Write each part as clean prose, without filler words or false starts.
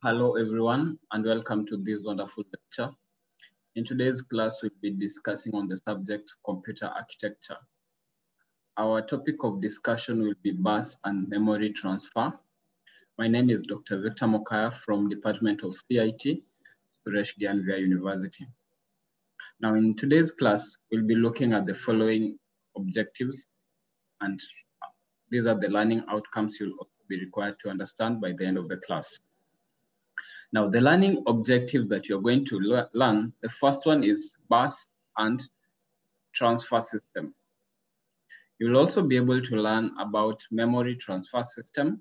Hello everyone and welcome to this wonderful lecture. In today's class, we'll be discussing on the subject computer architecture. Our topic of discussion will be bus and memory transfer. My name is Dr. Victor Mokaya from Department of CIT, Suresh, Gyan, Vihar University. Now in today's class, we'll be looking at the following objectives, and these are the learning outcomes you'll also be required to understand by the end of the class. Now, the learning objective that you're going to learn, the first one is bus and transfer system. You'll also be able to learn about memory transfer system,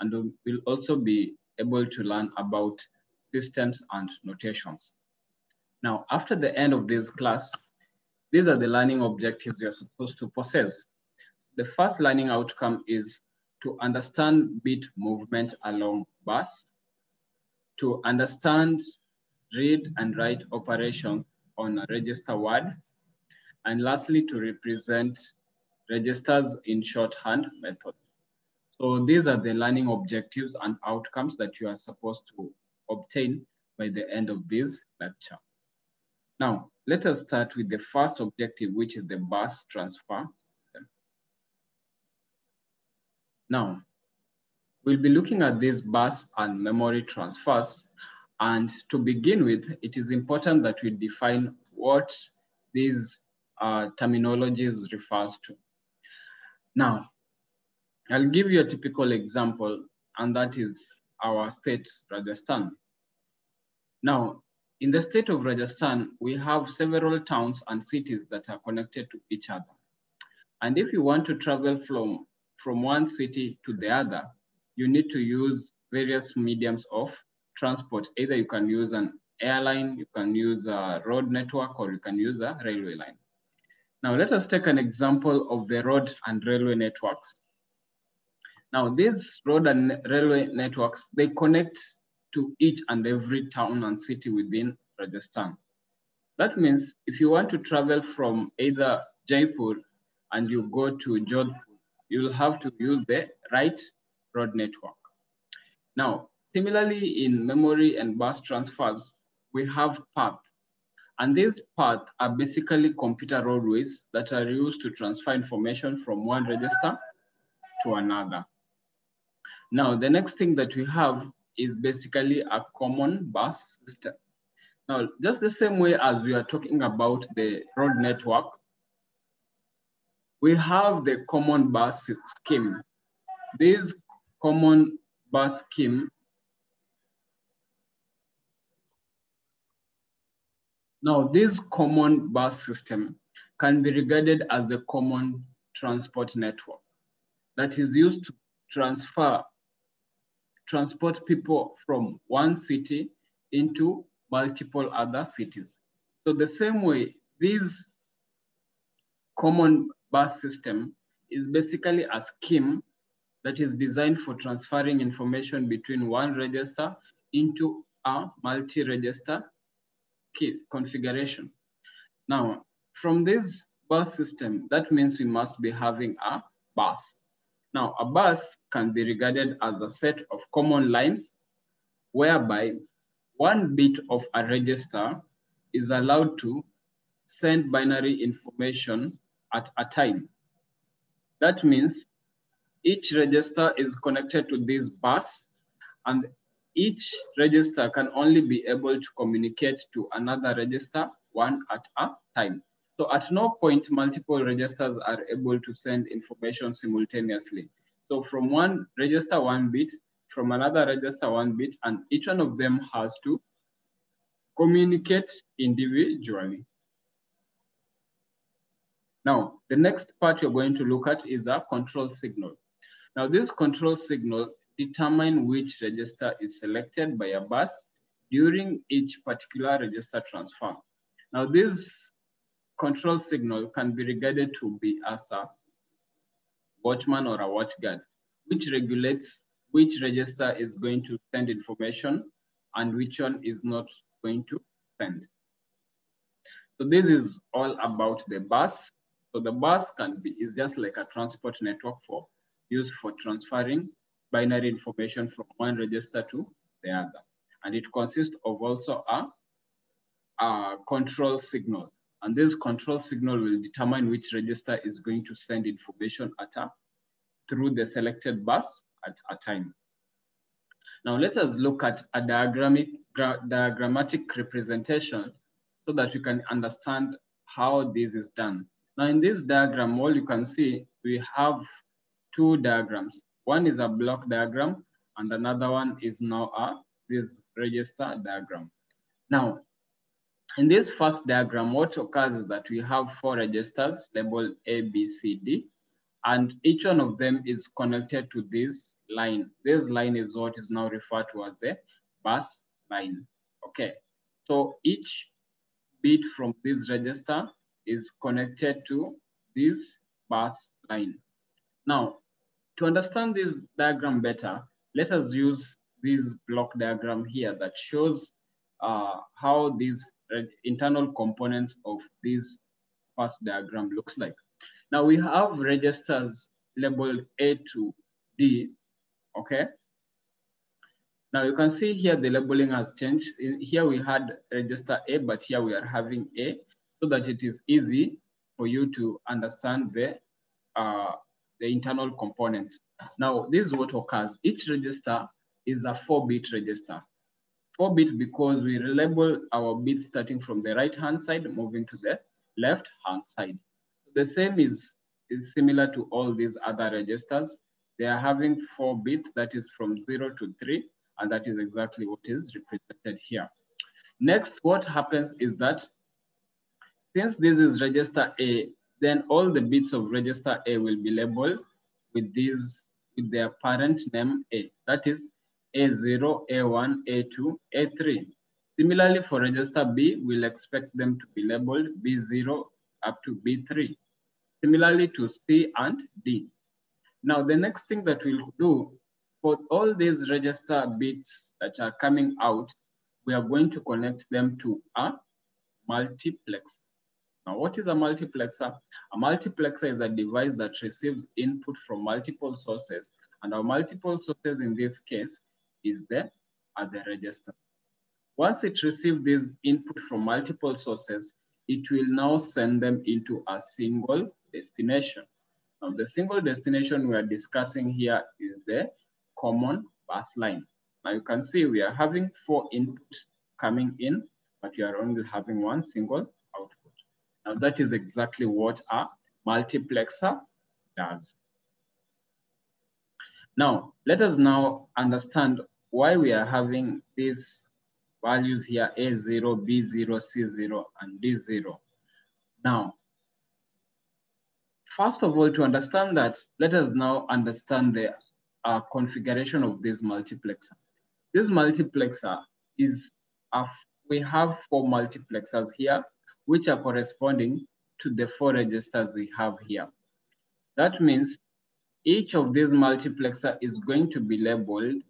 and we'll also be able to learn about systems and notations. Now, after the end of this class, these are the learning objectives you're supposed to possess. The first learning outcome is to understand bit movement along bus, to understand read and write operations on a register word, and lastly, to represent registers in shorthand method. So these are the learning objectives and outcomes that you are supposed to obtain by the end of this lecture. Now, let us start with the first objective, which is the bus transfer system. Now, we'll be looking at this bus and memory transfers. And to begin with, it is important that we define what these terminologies refers to. Now, I'll give you a typical example, and that is our state, Rajasthan. Now, in the state of Rajasthan, we have several towns and cities that are connected to each other. And if you want to travel from one city to the other, you need to use various mediums of transport. Either you can use an airline, you can use a road network, or you can use a railway line. Now let us take an example of the road and railway networks. Now these road and railway networks, they connect to each and every town and city within Rajasthan. That means if you want to travel from either Jaipur and you go to Jaipur, you'll have to use the right road network. Now, similarly in memory and bus transfers, we have paths. And these paths are basically computer roadways that are used to transfer information from one register to another. Now, the next thing that we have is basically a common bus system. Now, just the same way as we are talking about the road network, we have the common bus scheme. This common bus scheme. Now, this common bus system can be regarded as the common transport network that is used to transport people from one city into multiple other cities. So the same way, this common bus system is basically a scheme that is designed for transferring information between one register into a multi-register configuration. Now, from this bus system, that means we must be having a bus. Now, a bus can be regarded as a set of common lines whereby one bit of a register is allowed to send binary information at a time. That means each register is connected to this bus, and each register can only be able to communicate to another register one at a time. So at no point, multiple registers are able to send information simultaneously. So from one register, one bit, from another register, one bit, and each one of them has to communicate individually. Now, the next part you're going to look at is a control signal. Now, this control signal determines which register is selected by a bus during each particular register transfer. Now, this control signal can be regarded to be as a watchman or a watchguard, which regulates which register is going to send information and which one is not going to send. So this is all about the bus. So the bus is just like a transport network used for transferring binary information from one register to the other. And it consists of also a control signal. And this control signal will determine which register is going to send information through the selected bus at a time. Now let us look at a diagrammatic representation so that you can understand how this is done. Now in this diagram, all you can see, we have two diagrams. One is a block diagram and another one is now this register diagram. Now, in this first diagram, what occurs is that we have 4 registers labeled A, B, C, D, and each one of them is connected to this line. This line is what is now referred to as the bus line. Okay, so each bit from this register is connected to this bus line. Now, to understand this diagram better, let us use this block diagram here that shows how these internal components of this first diagram looks like. Now we have registers labeled A to D, okay? Now you can see here the labeling has changed. Here we had register A, but here we are having A, so that it is easy for you to understand the internal components. Now, this is what occurs. Each register is a 4-bit register. 4-bit because we label our bits starting from the right-hand side, moving to the left-hand side. The same is similar to all these other registers. They are having 4 bits, that is from 0 to 3, and that is exactly what is represented here. Next, what happens is that since this is register A, then all the bits of register A will be labeled with their parent name A. That is A0, A1, A2, A3. Similarly, for register B, we'll expect them to be labeled B0 up to B3. Similarly to C and D. Now, the next thing that we'll do for all these register bits that are coming out, we are going to connect them to a multiplex. Now, what is a multiplexer? A multiplexer is a device that receives input from multiple sources, and our multiple sources in this case is the register. Once it receives this input from multiple sources, it will now send them into a single destination. Now, the single destination we are discussing here is the common bus line. Now, you can see we are having 4 inputs coming in, but we are only having 1 single output. Now, that is exactly what a multiplexer does. Now, let us now understand why we are having these values here, A0, B0, C0, and D0. Now, first of all, to understand that, let us now understand the configuration of this multiplexer. This multiplexer is, we have 4 multiplexers here, which are corresponding to the 4 registers we have here. That means each of these multiplexer is going to be labeled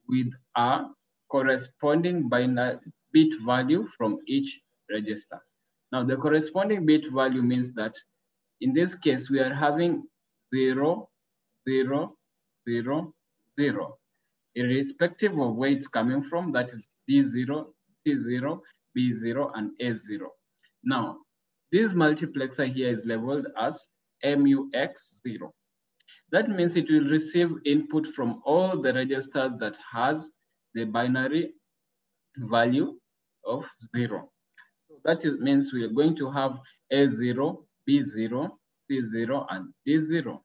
with a corresponding binary bit value from each register. Now, the corresponding bit value means that in this case, we are having 0, 0, 0, 0. Irrespective of where it's coming from, that is D0, C0, B0, and A0. Now, this multiplexer here is labeled as MUX0. That means it will receive input from all the registers that has the binary value of 0. So that means we are going to have A0, B0, C0, and D0.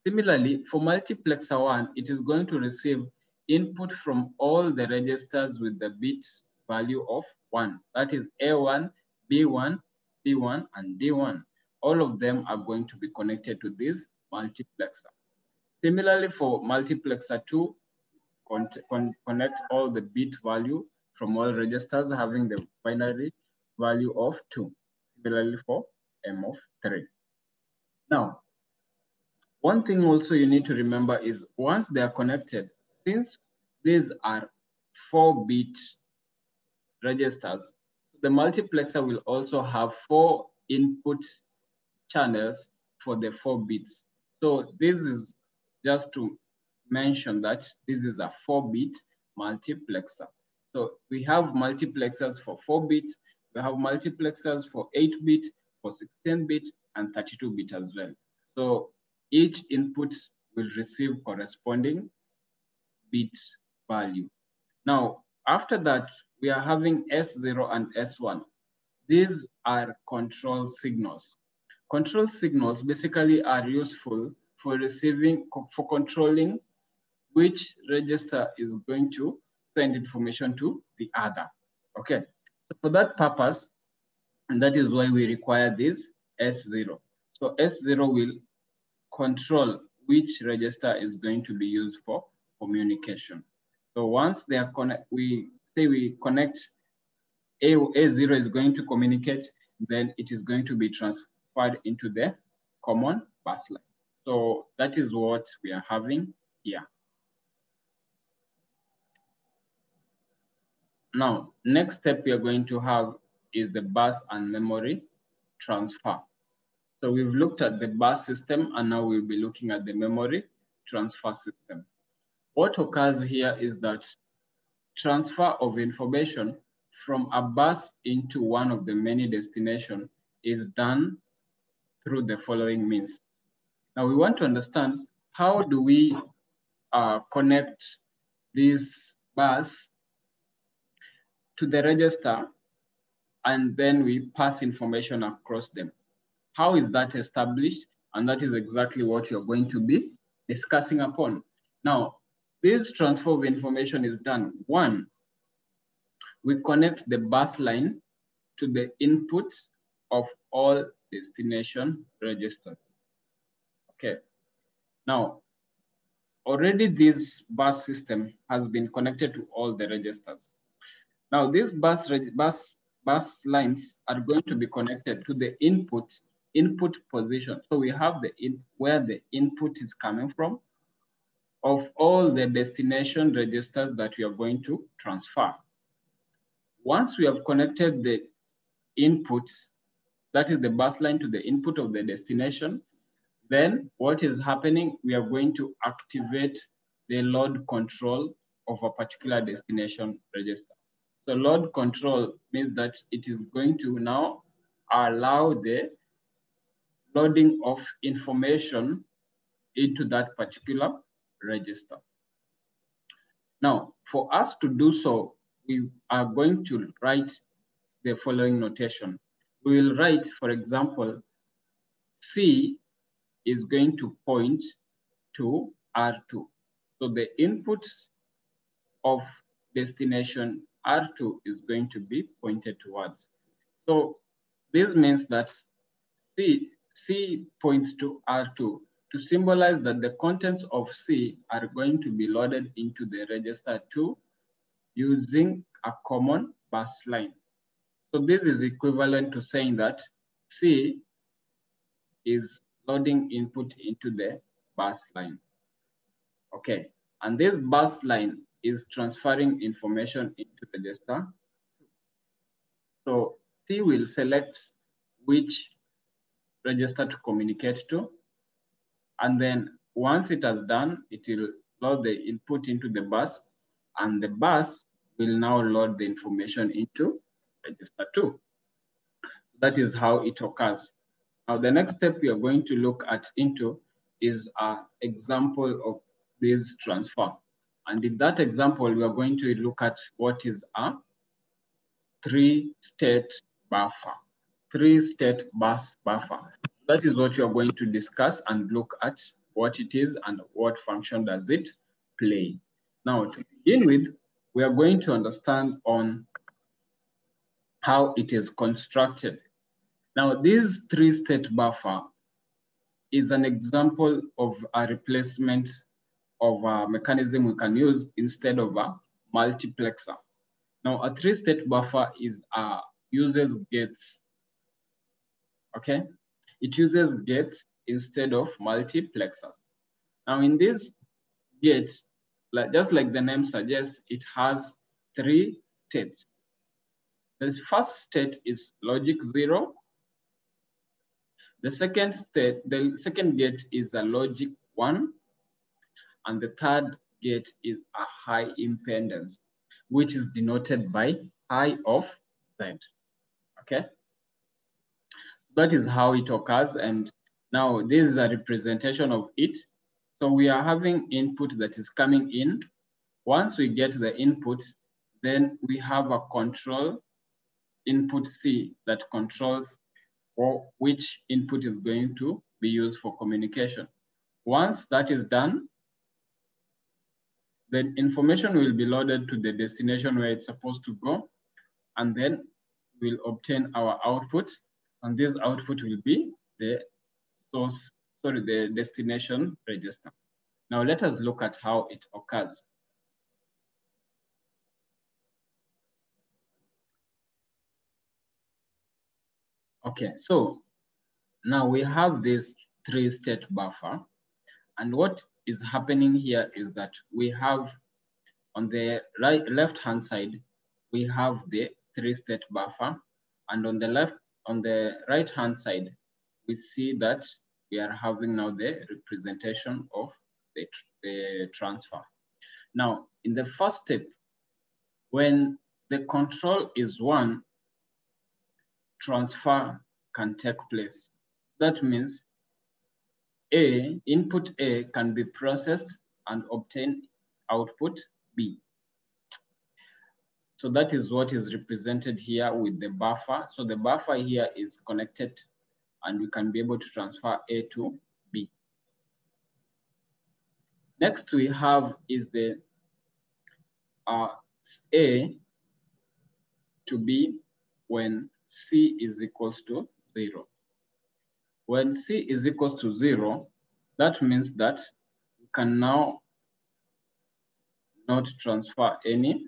Similarly, for multiplexer 1, it is going to receive input from all the registers with the bit value of 1. That is A1, B1, C1, and D1. All of them are going to be connected to this multiplexer. Similarly, for multiplexer 2, connect all the bit value from all registers having the binary value of 2. Similarly for M of 3. Now, one thing also you need to remember is once they are connected, since these are 4-bit registers, the multiplexer will also have 4 input channels for the 4 bits. So this is just to mention that this is a 4-bit multiplexer. So we have multiplexers for 4-bit, we have multiplexers for 8-bit, for 16-bit, and 32-bit as well. So each input will receive corresponding bit value. Now, after that, we are having S0 and S1. These are control signals. Control signals basically are useful for controlling which register is going to send information to the other. Okay, so for that purpose, and that is why we require this S0. So S0 will control which register is going to be used for communication. So once they are we connect A0 is going to communicate, then it is going to be transferred into the common bus line. So that is what we are having here. Now, next step we are going to have is the bus and memory transfer. So we've looked at the bus system, and now we'll be looking at the memory transfer system. What occurs here is that transfer of information from a bus into one of the many destinations is done through the following means. Now we want to understand, how do we connect this bus to the register and then we pass information across them? How is that established? And that is exactly what you're going to be discussing upon. Now, this transfer of information is done. One, we connect the bus line to the inputs of all destination registers. Okay. Now, already this bus system has been connected to all the registers. Now, these bus lines are going to be connected to the input position. So we have where the input is coming from of all the destination registers that we are going to transfer. Once we have connected the inputs, that is the bus line, to the input of the destination, then what is happening, we are going to activate the load control of a particular destination register. So load control means that it is going to now allow the loading of information into that particular register. Now, for us to do so, we are going to write the following notation. We will write, for example, C is going to point to R2. So the input of destination R2 is going to be pointed towards. So this means that C points to R2 to symbolize that the contents of C are going to be loaded into the register 2 using a common bus line. So this is equivalent to saying that C is loading input into the bus line. Okay, and this bus line is transferring information into the register. So C will select which register to communicate to. And then once it has done, it will load the input into the bus, and the bus will now load the information into register 2. That is how it occurs. Now, the next step we are going to look at into is an example of this transfer. And in that example, we are going to look at what is a 3-state buffer. 3-state bus buffer. That is what you are going to discuss and look at what it is and what function does it play. Now, to begin with, we are going to understand on how it is constructed. Now, this 3-state buffer is an example of a replacement of a mechanism we can use instead of a multiplexer. Now, a 3-state buffer uses gates. Okay, it uses gates instead of multiplexers. Now, in this gate, just like the name suggests, it has 3 states. The first state is logic 0. The second gate is a logic 1, and the third gate is a high impedance, which is denoted by I of Z. Okay, that is how it occurs. And now this is a representation of it. So we are having input that is coming in. Once we get the input, then we have a control input C that controls or which input is going to be used for communication. Once that is done, the information will be loaded to the destination where it's supposed to go, and then we'll obtain our output, and this output will be the the destination register. Now let us look at how it occurs. Okay, so now we have this 3-state buffer, and what is happening here is that we have on the left-hand side, we have the 3-state buffer, and on the right-hand side, we see that we are having now the representation of the transfer. Now, in the first step, when the control is 1, transfer can take place. That means input A can be processed and obtain output B. So that is what is represented here with the buffer. So the buffer here is connected and we can be able to transfer A to B. Next we have is the A to B when C is equals to 0. When C is equals to 0, that means that we can now not transfer any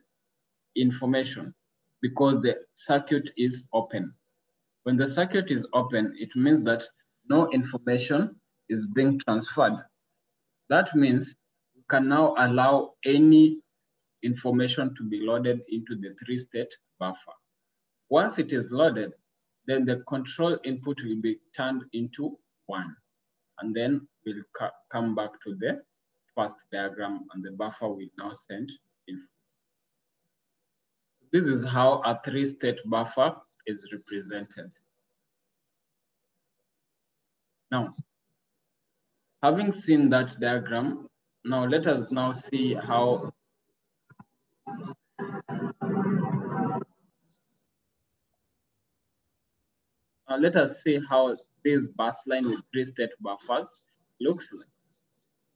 information because the circuit is open. When the circuit is open, it means that no information is being transferred. That means we can now allow any information to be loaded into the 3-state buffer. Once it is loaded, then the control input will be turned into 1. And then we'll come back to the first diagram and the buffer will now send info. This is how a 3-state buffer is represented. Now, having seen that diagram, now let us now see how this bus line with 3-state buffers looks like.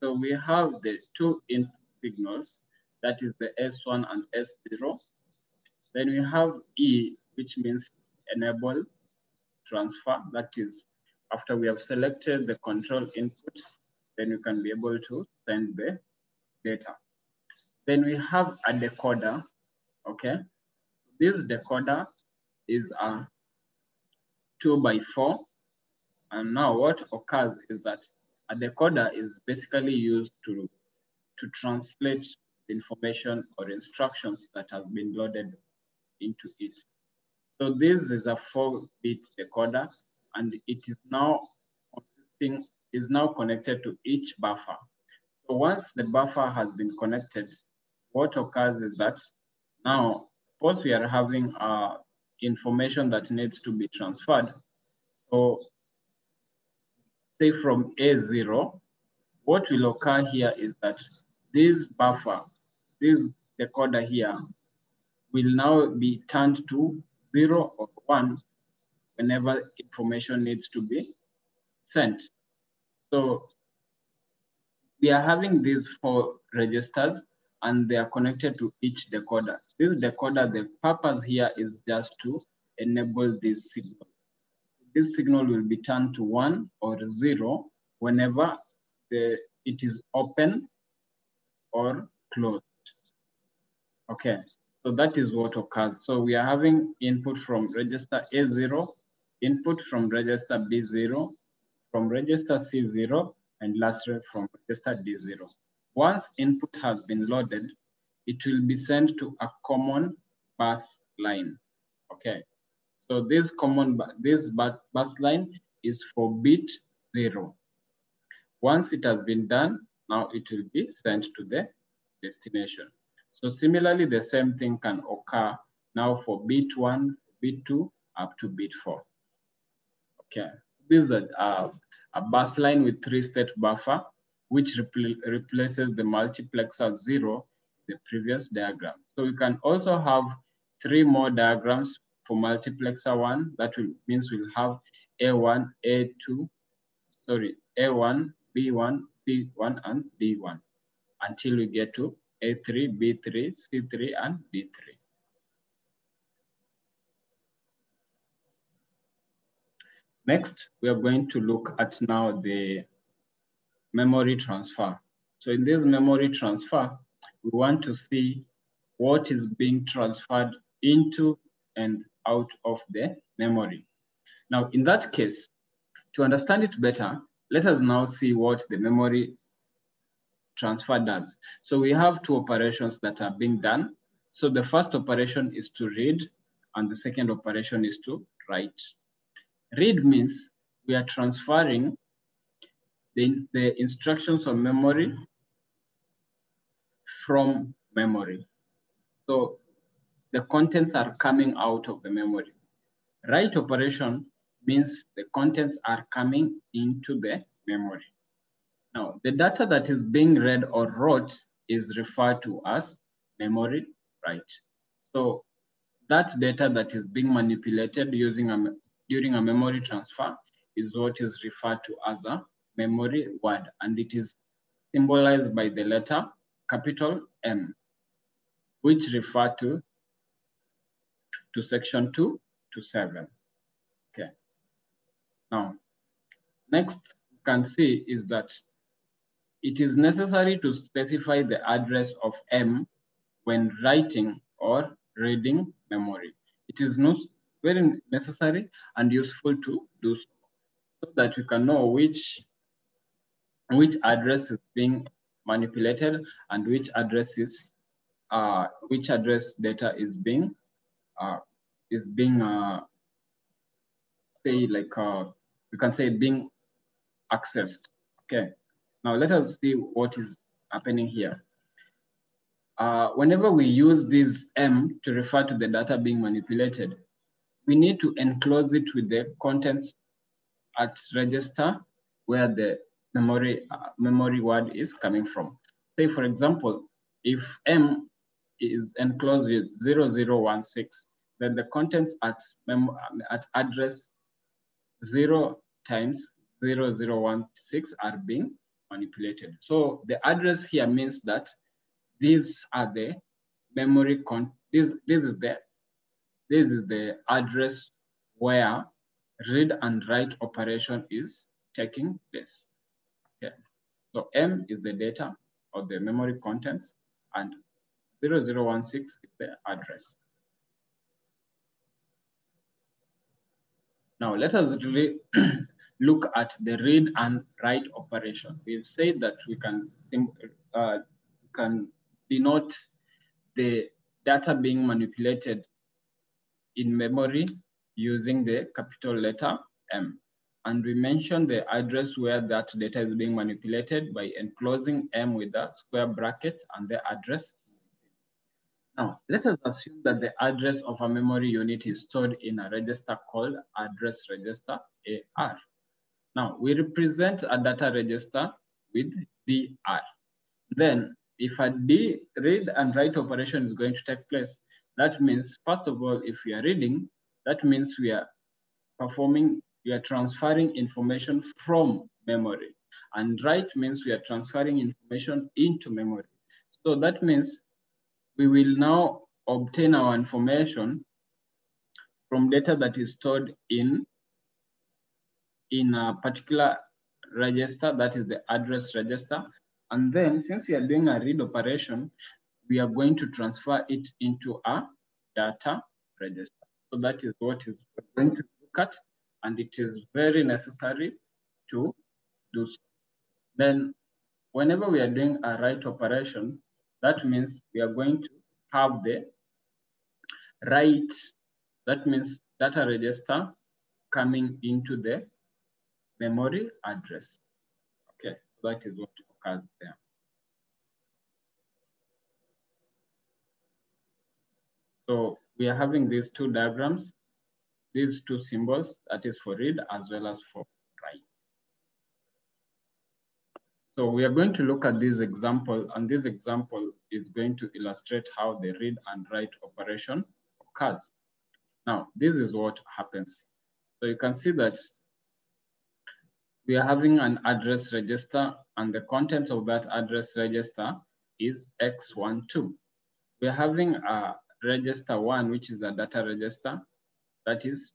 So we have the 2 input signals, that is the S1 and S0. Then we have E, which means enable transfer. That is, after we have selected the control input, then you can be able to send the data. Then we have a decoder, okay? This decoder is a 2x4. And now what occurs is that a decoder is basically used to translate information or instructions that have been loaded into it. So this is a 4-bit decoder, and it is now connected to each buffer. So once the buffer has been connected, what occurs is that now, suppose we are having information that needs to be transferred. So say from A0, what will occur here is that this buffer, this decoder here, will now be turned to 0 or 1 whenever information needs to be sent. So we are having these 4 registers and they are connected to each decoder. This decoder, the purpose here is just to enable this signal. This signal will be turned to 1 or 0 whenever it is open or closed. Okay, so that is what occurs. So we are having input from register A0, input from register B0, from register C0, and lastly from register D0. Once input has been loaded, it will be sent to a common bus line. Okay, so this bus line is for bit 0. Once it has been done, now it will be sent to the destination. So similarly, the same thing can occur now for bit 1, bit 2, up to bit 4. Okay, this is a bus line with 3-state buffer, which replaces the multiplexer 0 in the previous diagram. So we can also have 3 more diagrams for multiplexer 1. That means we'll have A1, A2, sorry, A1, B1, C1, and D1 until we get to A3, B3, C3, and D3. Next, we are going to look at now the memory transfer. So in this memory transfer, we want to see what is being transferred into and out of the memory. Now, in that case, to understand it better, let us now see what the memory transfer does. So we have 2 operations that are being done. So the first operation is to read, and the second operation is to write. Read means we are transferring the instructions of memory from memory. So the contents are coming out of the memory. Write operation means the contents are coming into the memory. Now, the data that is being read or wrote is referred to as memory write. So that data that is being manipulated during a memory transfer is what is referred to as a memory word, and it is symbolized by the letter capital M, which refer to section 2 to 7. Okay. Now, next you can see is that it is necessary to specify the address of M when writing or reading memory. It is not very necessary and useful to do so that you can know which address is being manipulated and which address data is being say like you can say being accessed. Okay. Now let us see what is happening here. Whenever we use this M to refer to the data being manipulated, we need to enclose it with the contents at register where the memory word is coming from. Say, for example, if M is enclosed with 0016, then the contents at address 0 times 0016 are being manipulated. So the address here means that these are the memory this is the address where read and write operation is taking place. Okay. So M is the data of the memory contents and 0016 is the address. Now let us really look at the read and write operation. We've said that we can denote the data being manipulated in memory using the capital letter M. And we mentioned the address where that data is being manipulated by enclosing M with a square bracket and the address. Now, let us assume that the address of a memory unit is stored in a register called address register AR. Now, we represent a data register with DR. Then, if a read and write operation is going to take place, that means, first of all, if we are reading, that means we are transferring information from memory. And write means we are transferring information into memory. So that means we will now obtain our information from data that is stored in a particular register, that is the address register. And then since we are doing a read operation, we are going to transfer it into a data register. So that is what is going to look at, and it is very necessary to do so. Then whenever we are doing a write operation, that means we are going to have the write, that means data register coming into the memory address. Okay, that is what occurs there. So we are having these two diagrams, these two symbols, that is for read as well as for write. So we are going to look at this example, and this example is going to illustrate how the read and write operation occurs. Now, this is what happens. So you can see that we are having an address register, and the content of that address register is X12. We are having a register 1, which is a data register, that is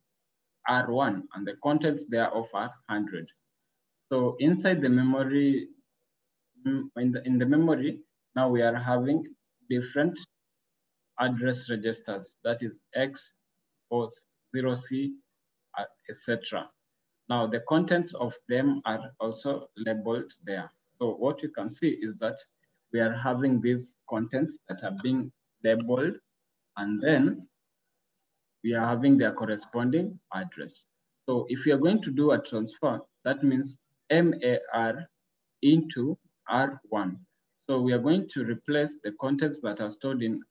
R1, and the contents thereof are 100. So inside the memory, in the memory, now we are having different address registers, that is X or 0C, etc. Now the contents of them are also labeled there. So what you can see is that we are having these contents that are being labeled, and then we are having their corresponding address. So if you are going to do a transfer, that means MAR into R1. So we are going to replace the contents that are stored in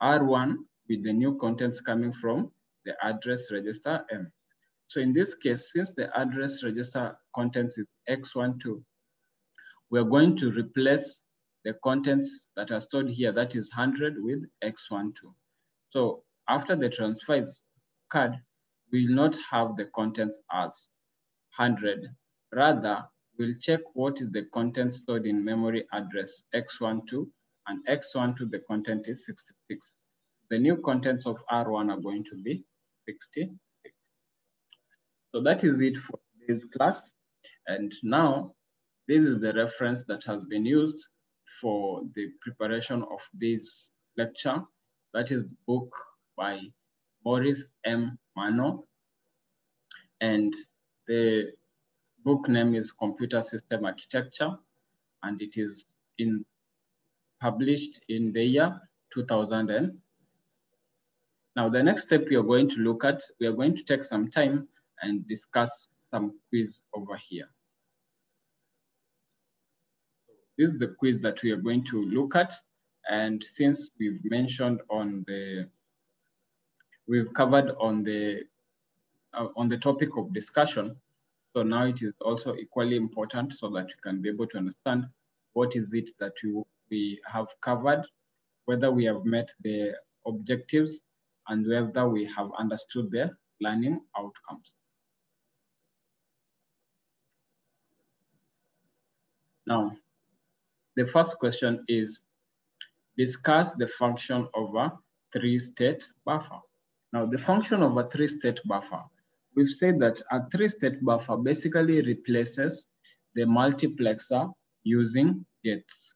R1 with the new contents coming from the address register M. So in this case, since the address register contents is X12, we're going to replace the contents that are stored here, that is 100, with X12. So after the transfer is occurred, we will not have the contents as 100. Rather, we'll check what is the content stored in memory address X12, and X12, the content is 66. The new contents of R1 are going to be 66. So that is it for this class. And now, this is the reference that has been used for the preparation of this lecture. That is the book by Maurice M. Mano. And the book name is Computer System Architecture, and it is published in the year 2000. Now, the next step we are going to look at, we are going to take some time and discuss some quiz over here. So this is the quiz that we are going to look at. And since we've mentioned on the, we've covered on the topic of discussion, so now it is also equally important so that you can be able to understand what is it that we have covered, whether we have met the objectives, and whether we have understood the learning outcomes. Now, the first question is, discuss the function of a three-state buffer. Now, the function of a three-state buffer, we've said that a three-state buffer basically replaces the multiplexer using gates.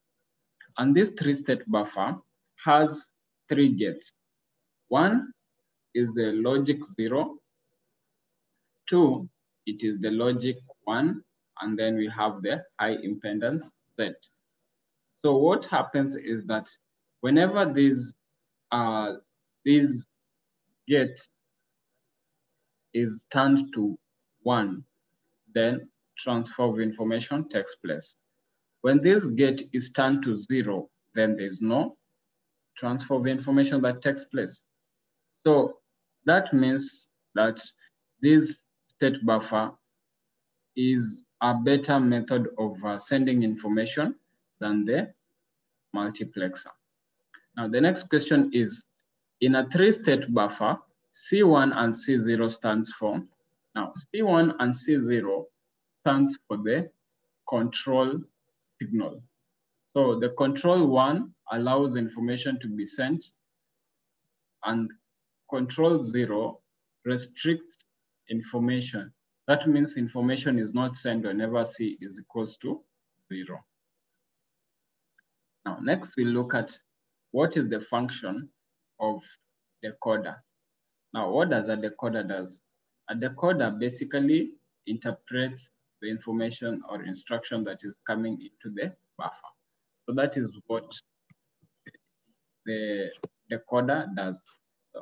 And this three-state buffer has 3 gates. 1 is the logic 0, 2, it is the logic 1, and then we have the high impedance Z. So what happens is that whenever these gate is turned to 1, then transfer of information takes place. When this gate is turned to 0, then there's no transfer of information that takes place. So that means that this state buffer is a better method of sending information than the multiplexer. Now the next question is, in a 3-state buffer, C1 and C0 stands for, now C1 and C0 stands for the control signal. So the control 1 allows information to be sent, and control 0 restricts information. That means information is not sent whenever C is equals to 0. Now, next we look at what is the function of decoder. Now, what does a decoder does? A decoder basically interprets the information or instruction that is coming into the buffer. So that is what the decoder does.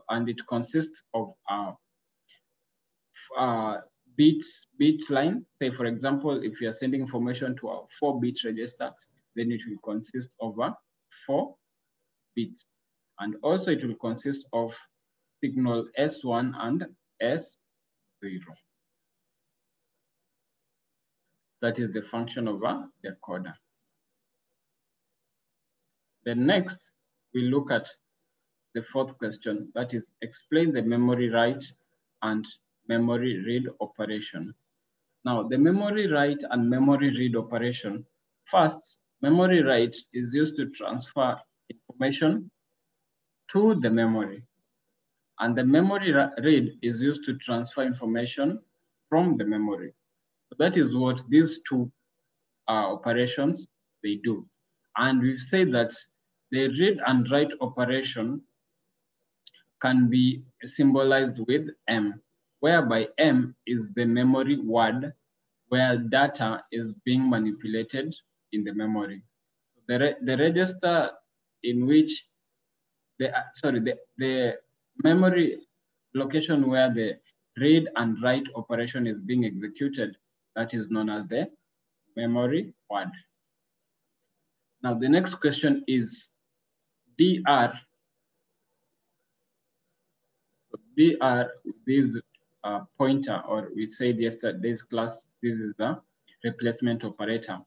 And it consists of bit line. Say, for example, if you are sending information to a 4-bit register, then it will consist of 4 bits. And also it will consist of signal S1 and S0. That is the function of a decoder. Then next, we look at the fourth question, that is explain the memory write and memory read operation. Now, the memory write and memory read operation, first, memory write is used to transfer information to the memory, and the memory read is used to transfer information from the memory. So that is what these two operations they do. And we've said that the read and write operation can be symbolized with M, whereby M is the memory word where data is being manipulated in the memory. The register in which the memory location where the read and write operation is being executed, that is known as the memory word. Now the next question is DR. So DR, this pointer, or we said yesterday's class, this is the replacement operator,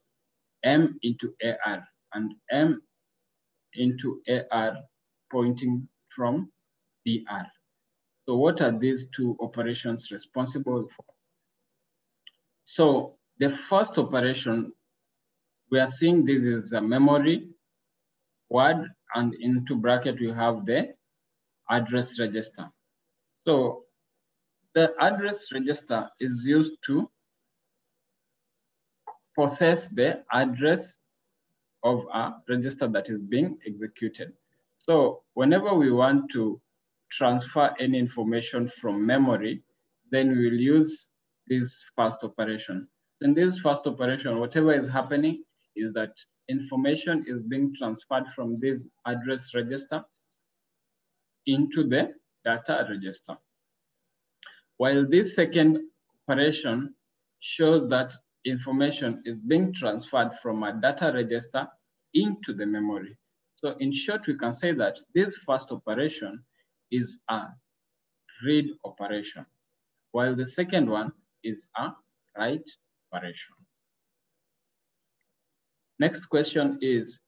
M into AR, and M into AR pointing from DR. So what are these two operations responsible for? So the first operation, we are seeing this is a memory word, and into bracket we have the address register. So the address register is used to possess the address of a register that is being executed. So whenever we want to transfer any information from memory, then we will use this first operation. In this first operation, whatever is happening is that information is being transferred from this address register into the data register. While this second operation shows that information is being transferred from a data register into the memory. So in short, we can say that this first operation is a read operation, while the second one is a write operation. Next question is,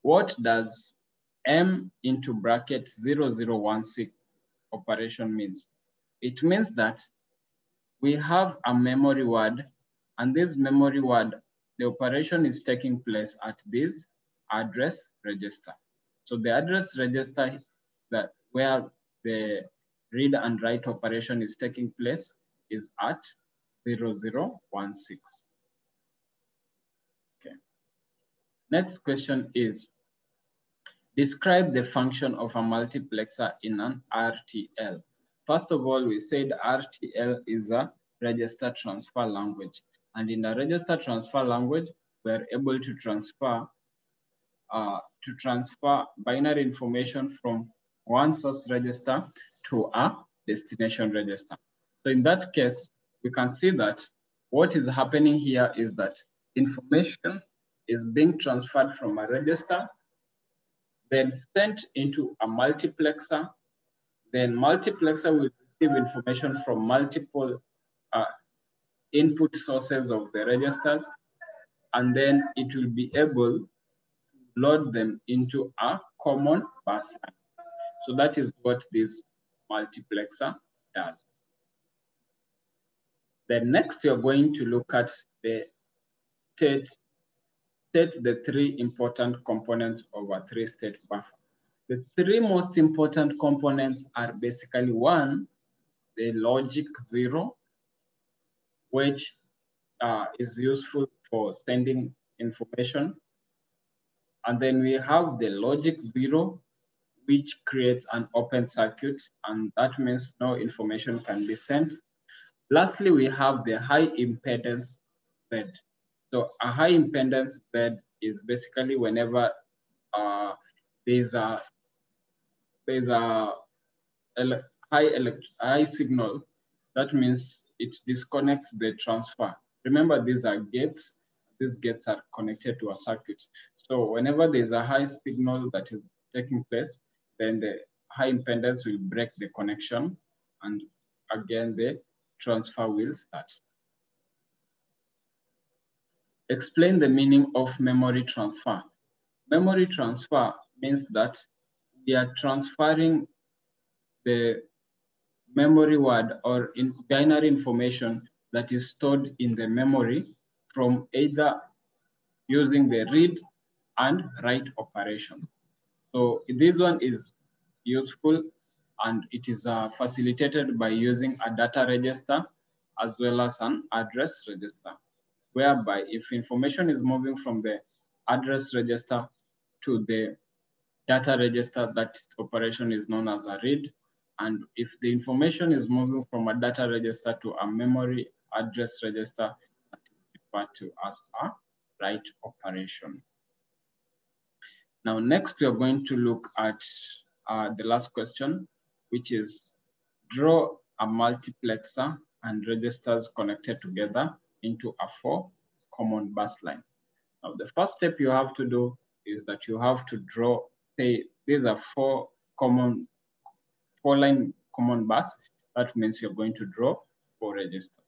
what does M into bracket 0016 operation means? It means that we have a memory word, and this memory word, the operation is taking place at this address register. So the address register that where the read and write operation is taking place is at 0016. Okay. Next question is, describe the function of a multiplexer in an RTL. First of all, we said RTL is a register transfer language. And in a register transfer language, we're able to transfer binary information from one source register to a destination register. So in that case, we can see that what is happening here is that information is being transferred from a register, then sent into a multiplexer. Then multiplexer will receive information from multiple input sources of the registers, and then it will be able to load them into a common bus line. So that is what this multiplexer does. Then next, we are going to look at the state the three important components of a three-state buffer. The three most important components are basically one, the logic 0, which is useful for sending information. And then we have the logic 0, which creates an open circuit, and that means no information can be sent. Lastly, we have the high impedance Z. So a high impedance Z is basically whenever there's a high signal, that means it disconnects the transfer. Remember, these are gates. These gates are connected to a circuit. So whenever there's a high signal that is taking place, then the high impedance will break the connection, and again the transfer will start. Explain the meaning of memory transfer. Memory transfer means that we are transferring the memory word or in binary information that is stored in the memory from either using the read and write operations. So this one is useful, and it is facilitated by using a data register as well as an address register, whereby if information is moving from the address register to the data register, that operation is known as a read. And if the information is moving from a data register to a memory address register, that is referred to as a write operation. Now, next, we are going to look at the last question, which is draw a multiplexer and registers connected together into a 4 common bus line. Now, the first step you have to do is that you have to draw, say, these are 4 line common bus. That means you're going to draw 4 registers.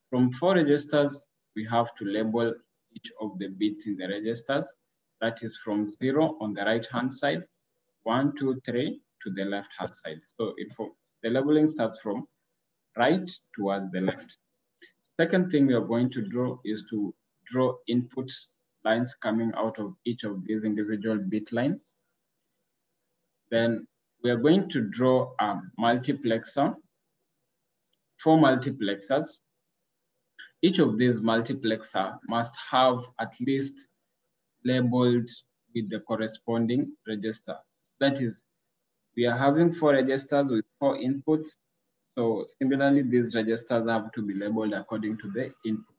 From 4 registers, we have to label each of the bits in the registers. That is from 0 on the right-hand side, 1, 2, 3 to the left-hand side. So the labeling starts from right towards the left. Second thing we are going to draw is to draw input lines coming out of each of these individual bit lines. Then we are going to draw a multiplexer, 4 multiplexers. Each of these multiplexer must have at least labeled with the corresponding register. That is, we are having 4 registers with 4 inputs. So similarly, these registers have to be labeled according to the input.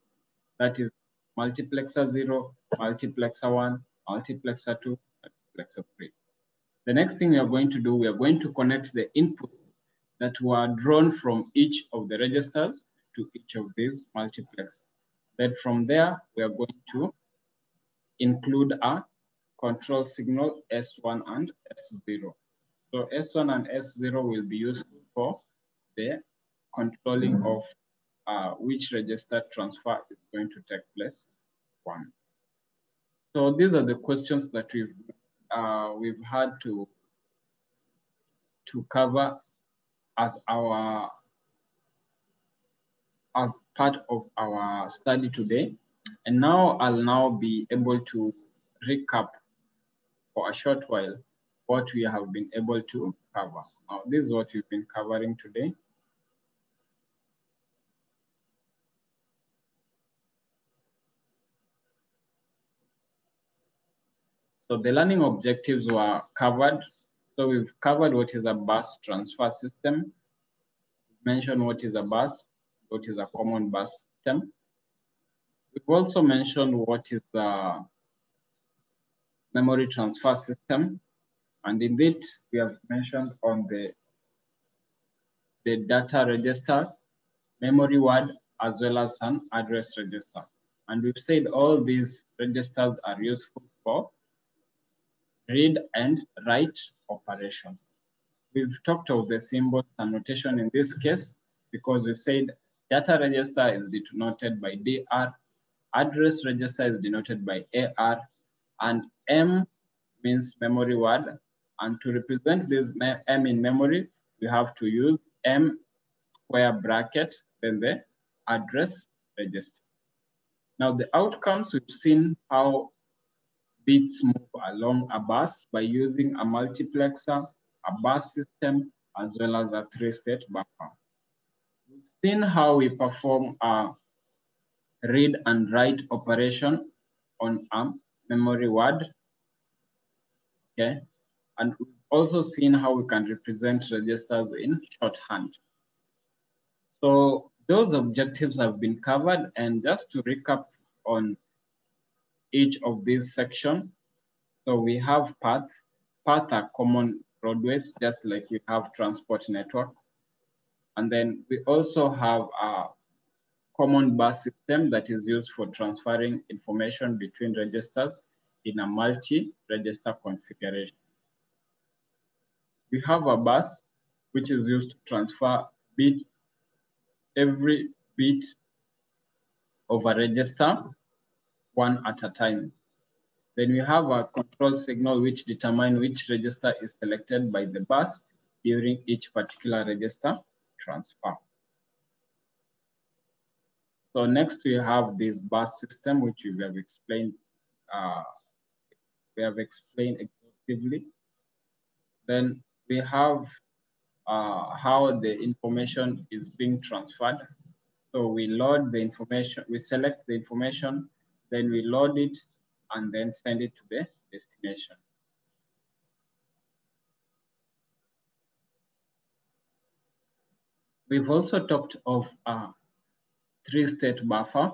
That is multiplexer 0, multiplexer 1, multiplexer 2, multiplexer 3. The next thing we are going to do, we are going to connect the inputs that were drawn from each of the registers to each of these multiplexers. Then from there, we are going to include a control signal S1 and S0. So S1 and S0 will be useful for the controlling of which register transfer is going to take place. 1. So these are the questions that we've had to cover as part of our study today. And now I'll be able to recap for a short while what we have been able to cover. Now, this is what we've been covering today. So the learning objectives were covered. So we've covered what is a bus transfer system, mentioned what is a bus, what is a common bus system. We've also mentioned what is the memory transfer system. And in it, we have mentioned on the data register, memory word, as well as an address register. And we've said all these registers are useful for read and write operations. We've talked of the symbols and notation in this case because we said data register is denoted by DR, address register is denoted by AR, and M means memory word. And to represent this M in memory, we have to use M square bracket, then the address register. Now the outcomes, we've seen how bits move along a bus by using a multiplexer, a bus system, as well as a 3-state buffer. We've seen how we perform a read and write operation on a memory word, okay? And we've also seen how we can represent registers in shorthand. So those objectives have been covered, and just to recap on each of these sections, so we have paths. Paths are common roadways, just like we have transport network. And then we also have a common bus system that is used for transferring information between registers in a multi-register configuration. we have a bus which is used to transfer every bit of a register one at a time. Then we have a control signal which determines which register is selected by the bus during each particular register transfer. So next we have this bus system which we have explained exhaustively. Then we have how the information is being transferred. So we load the information, we select the information, then we load it, and then send it to the destination. We've also talked of a three-state buffer.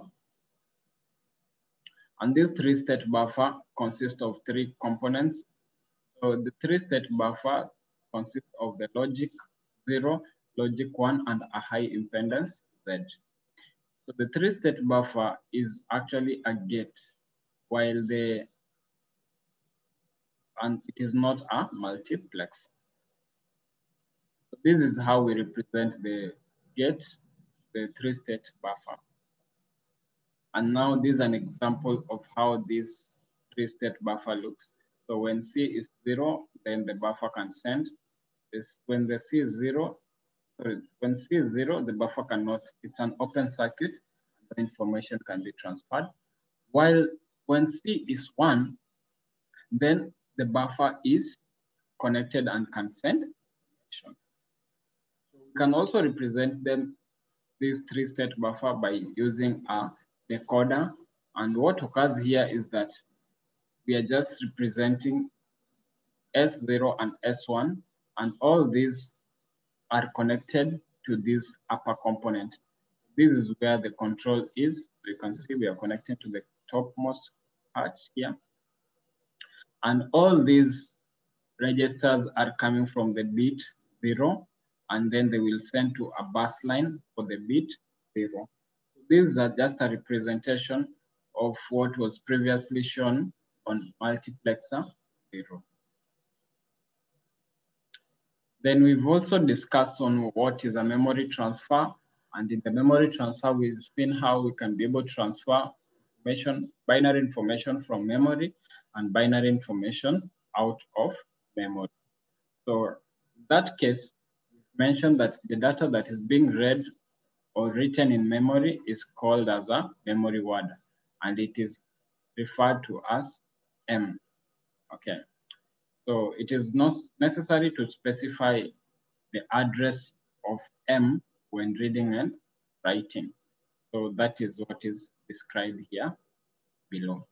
And this three-state buffer consists of three components. So the three-state buffer consists of the logic 0, logic 1, and a high impedance Z. So the three-state buffer is actually a gate, and it is not a multiplex. So this is how we represent the gate, the three-state buffer. And now this is an example of how this three-state buffer looks. So when C is 0, then the buffer can send this. When the C is 0, when C is 0, the buffer cannot, it's an open circuit, the information can be transferred. While when C is 1, then the buffer is connected and can send information. We can also represent this three-state buffer by using a decoder. And what occurs here is that we are just representing S0 and S1, and all these are connected to this upper component. This is where the control is. You can see we are connected to the topmost part here. And all these registers are coming from the bit 0, and then they will send to a bus line for the bit 0. These are just a representation of what was previously shown on multiplexer 0. Then we've also discussed on what is a memory transfer. And in the memory transfer, we've seen how we can be able to transfer information, binary information from memory and binary information out of memory. So in that case, we've mentioned that the data that is being read or written in memory is called as a memory word, and it is referred to as M. Okay. So it is not necessary to specify the address of M when reading and writing. So that is what is described here below.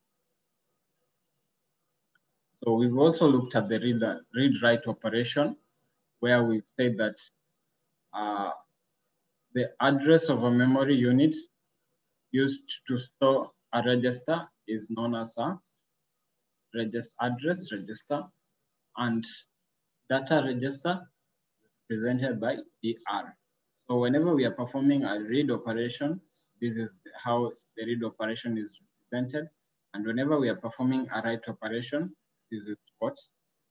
So we've also looked at the read-write operation, where we've said that the address of a memory unit used to store a register is known as a address register, and data register presented by DR. So whenever we are performing a read operation, this is how the read operation is represented. And whenever we are performing a write operation, this is what's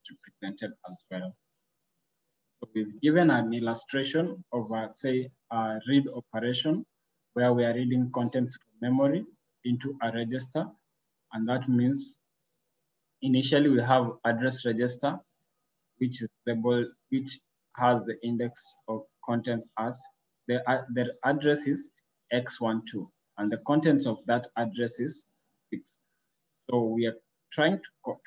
represented as well. So we've given an illustration of, say, a read operation where we are reading contents from memory into a register. And that means initially we have address register, which is labeled, which has the index of contents as the address is x12, and the contents of that address is 6. So we are trying to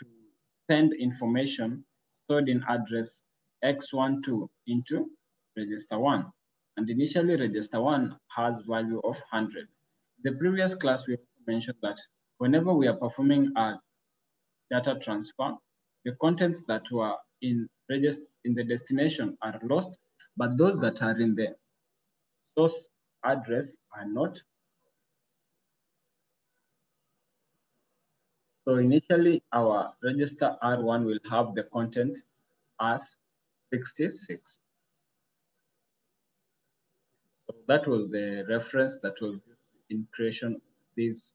send information stored in address x12 into register 1. And initially register 1 has value of 100. The previous class we mentioned that whenever we are performing a data transfer, the contents that were in the destination are lost, but those that are in the source address are not. So initially our register R1 will have the content as 66. So that was the reference that was in creation of this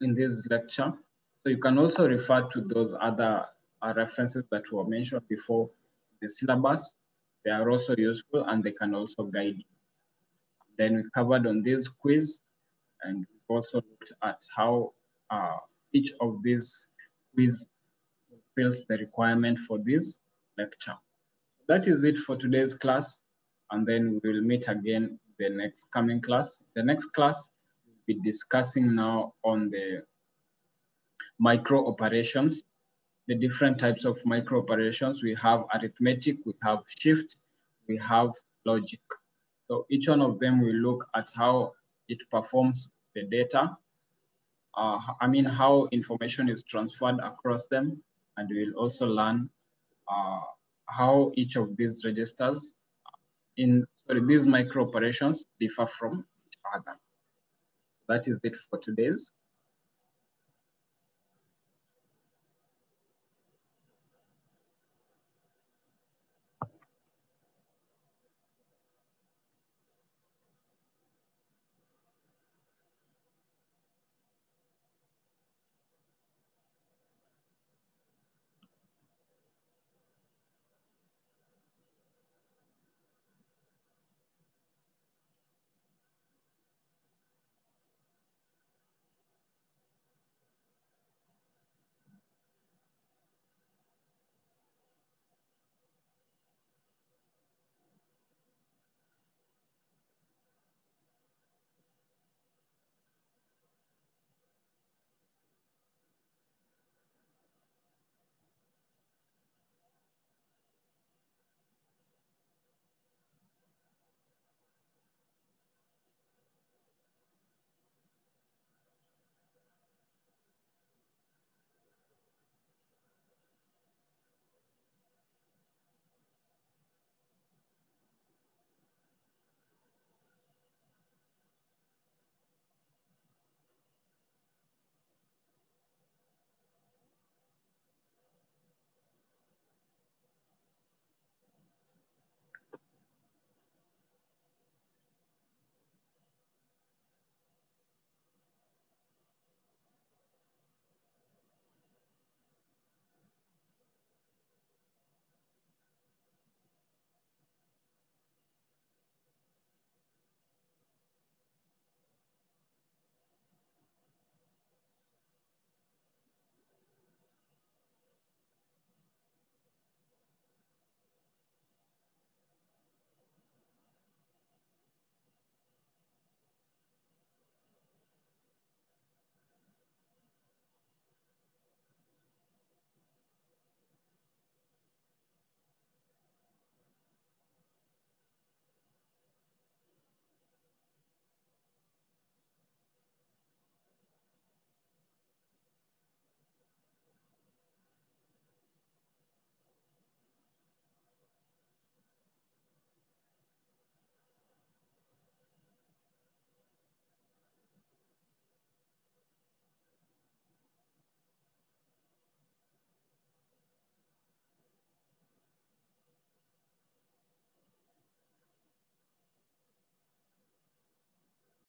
in this lecture. So you can also refer to those other references that were mentioned before, the syllabus. They are also useful and they can also guide you. Then we covered on this quiz, and we also looked at how each of these quiz fulfills the requirement for this lecture. That is it for today's class, and then we will meet again in the next coming class. The next class we'll be discussing now on the micro operations, the different types of micro operations. We have arithmetic, we have shift, we have logic. So each one of them will look at how it performs the data, how information is transferred across them, and we'll also learn how each of these registers these micro operations differ from each other. That is it for today's